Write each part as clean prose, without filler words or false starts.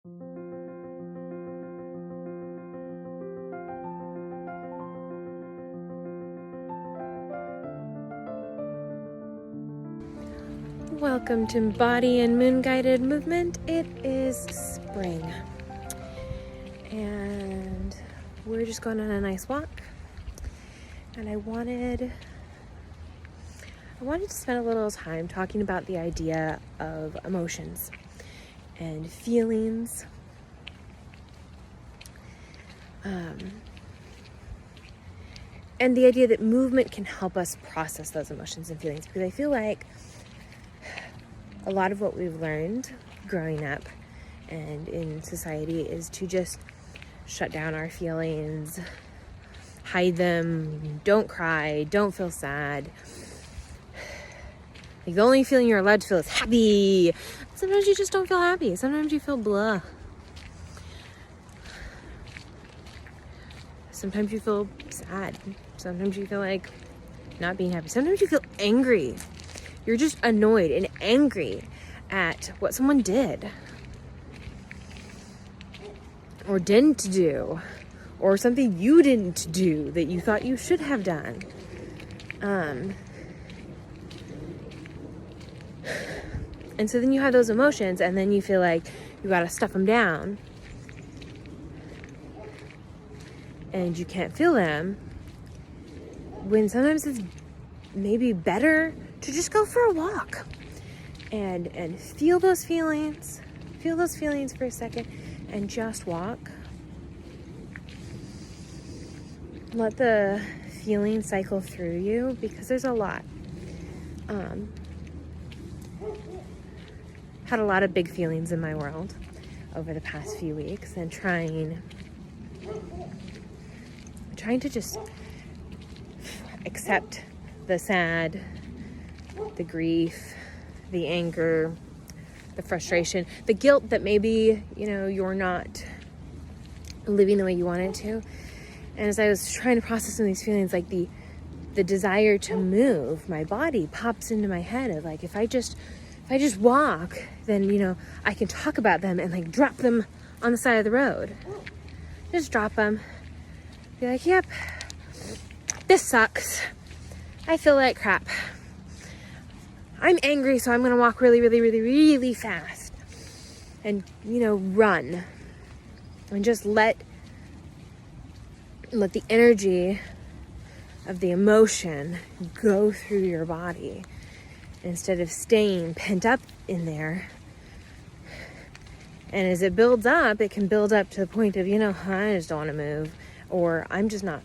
Welcome to Body and Moon Guided Movement. It is spring and we're just going on a nice walk, and I wanted to spend a little time talking about the idea of emotions and feelings, and the idea that movement can help us process those emotions and feelings, because I feel like a lot of what we've learned growing up and in society is to just shut down our feelings, hide them, don't cry, don't feel sad. Like, the only feeling you're allowed to feel is happy. Sometimes you just don't feel happy. Sometimes you feel blah. Sometimes you feel sad. Sometimes you feel like not being happy. Sometimes you feel angry. You're just annoyed and angry at what someone did or didn't do, or something you didn't do that you thought you should have done. And so then you have those emotions, and then you feel like you gotta stuff them down and you can't feel them, when sometimes it's maybe better to just go for a walk and feel those feelings for a second and just walk. Let the feeling cycle through you, because there's a lot. Had a lot of big feelings in my world over the past few weeks, and trying to just accept the sad, the grief, the anger, the frustration, the guilt that maybe, you're not living the way you wanted to. And as I was trying to process some of these feelings, like the desire to move, my body pops into my head of like, if I just walk, then, I can talk about them and like drop them on the side of the road. Just drop them. Be like, yep, this sucks. I feel like crap. I'm angry, so I'm going to walk really, really, really, really fast and, run, and just let the energy of the emotion go through your body instead of staying pent up in there. And as it builds up, it can build up to the point of, I just don't want to move, or I'm just not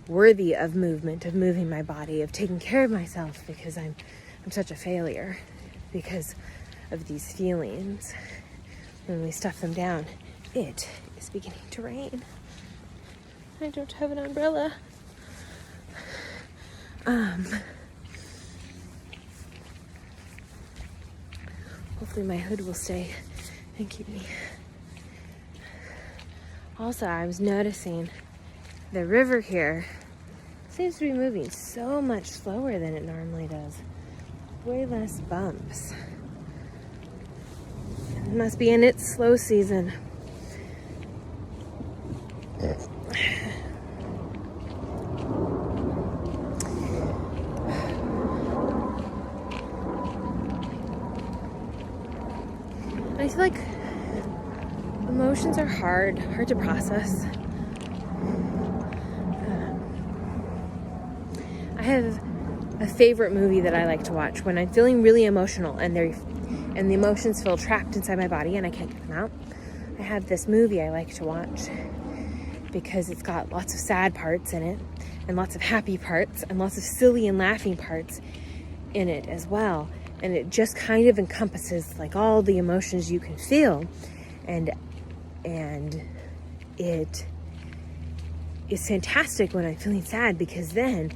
worthy of movement, of moving my body, of taking care of myself, because I'm such a failure because of these feelings. When we stuff them down, it is beginning to rain. I don't have an umbrella. Hopefully my hood will stay and keep me. Also, I was noticing the river here seems to be moving so much slower than it normally does. Way less bumps. It must be in its slow season. I feel like emotions are hard to process. I have a favorite movie that I like to watch when I'm feeling really emotional and the emotions feel trapped inside my body and I can't get them out. I have this movie I like to watch because it's got lots of sad parts in it, and lots of happy parts, and lots of silly and laughing parts in it as well. And it just kind of encompasses like all the emotions you can feel, and it is fantastic when I'm feeling sad, because then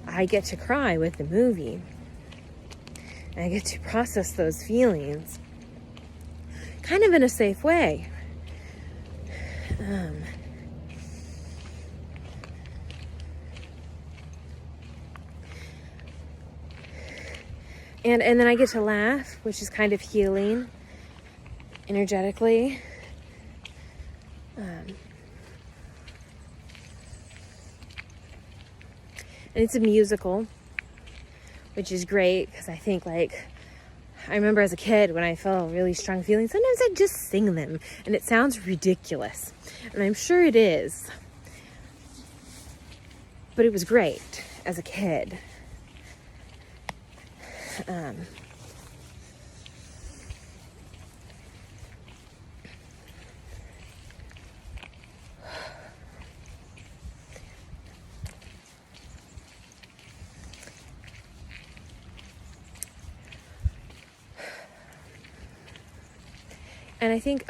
I get to cry with the movie. And I get to process those feelings kind of in a safe way. And then I get to laugh, which is kind of healing energetically. And it's a musical, which is great because I think, like, I remember as a kid when I felt really strong feelings, sometimes I'd just sing them, and it sounds ridiculous, and I'm sure it is, but it was great as a kid. And I think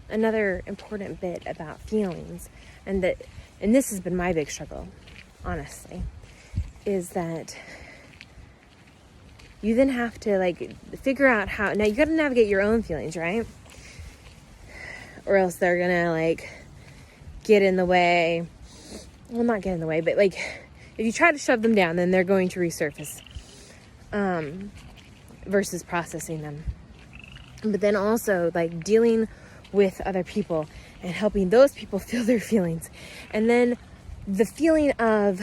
another important bit about feelings, and this has been my big struggle, honestly, is that you then have to, like, figure out how. Now you got to navigate your own feelings, right? Or else they're gonna, like, get in the way. Well, not get in the way, but, like, if you try to shove them down, then they're going to resurface, versus processing them. But then also, like, dealing with other people and helping those people feel their feelings. And then the feeling of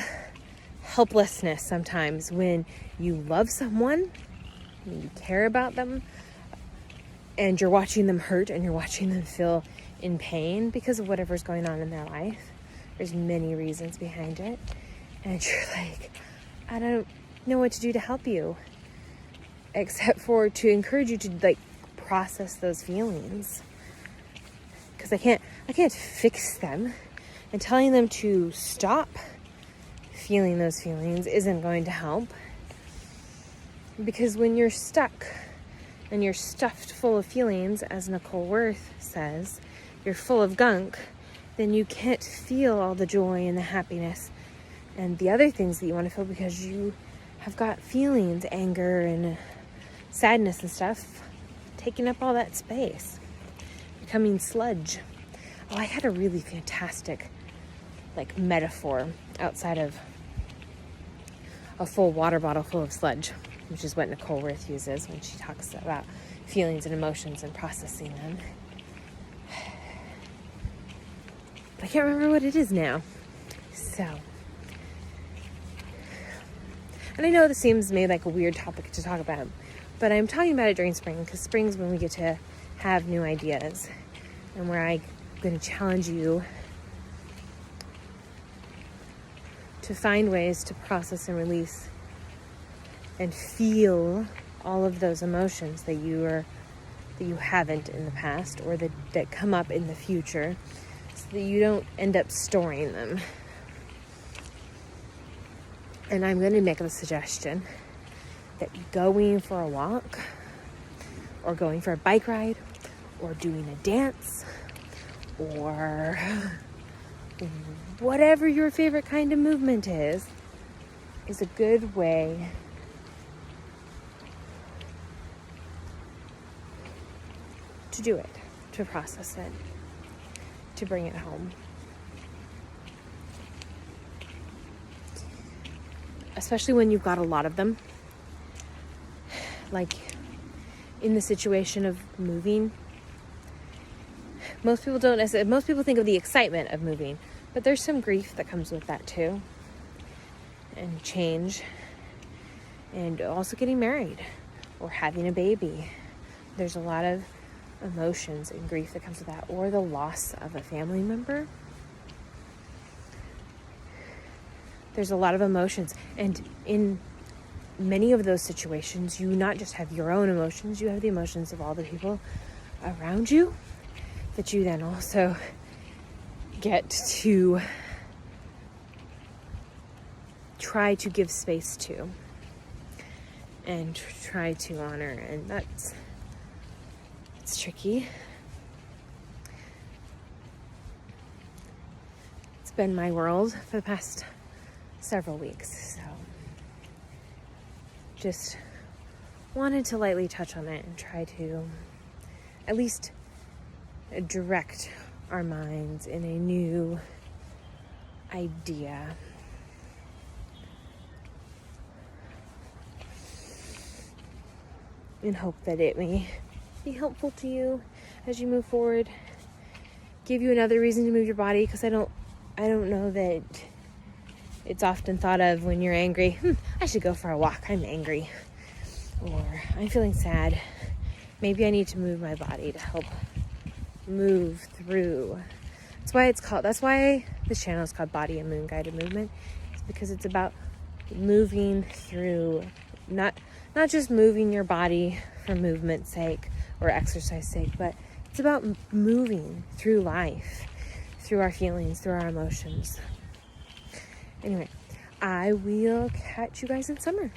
helplessness sometimes when you love someone, when you care about them, and you're watching them hurt and you're watching them feel in pain because of whatever's going on in their life. There's many reasons behind it. And you're like, I don't know what to do to help you, except for to encourage you to, like, process those feelings, because I can't fix them, and telling them to stop feeling those feelings isn't going to help, because when you're stuck and you're stuffed full of feelings, as Nicole Worth says, you're full of gunk, then you can't feel all the joy and the happiness and the other things that you want to feel, because you have got feelings, anger and sadness and stuff, taking up all that space, becoming sludge. Oh, I had a really fantastic, like, metaphor outside of a full water bottle full of sludge, which is what Nicole Worth uses when she talks about feelings and emotions and processing them. But I can't remember what it is now. So, and I know this seems maybe like a weird topic to talk about, but I'm talking about it during spring, because spring's when we get to have new ideas, and where I'm going to challenge you to find ways to process and release and feel all of those emotions that you haven't in the past, or that come up in the future, so that you don't end up storing them. And I'm going to make a suggestion that going for a walk, or going for a bike ride, or doing a dance, or whatever your favorite kind of movement is a good way to do it, to process it, to bring it home. Especially when you've got a lot of them. Like in the situation of moving, most people think of the excitement of moving, but there's some grief that comes with that too, and change, and also getting married or having a baby. There's a lot of emotions and grief that comes with that, or the loss of a family member. There's a lot of emotions, and in many of those situations, you not just have your own emotions, you have the emotions of all the people around you that you then also get to try to give space to and try to honor, and it's tricky. It's been my world for the past several weeks, so just wanted to lightly touch on it and try to at least direct our minds in a new idea. In hope that it may be helpful to you as you move forward, give you another reason to move your body, because I don't know that it's often thought of when you're angry. I should go for a walk. I'm angry. Or I'm feeling sad. Maybe I need to move my body to help move through. That's why this channel is called Body and Moon Guided Movement. It's because it's about moving through, not just moving your body for movement's sake or exercise sake, but it's about moving through life, through our feelings, through our emotions. Anyway, I will catch you guys in summer.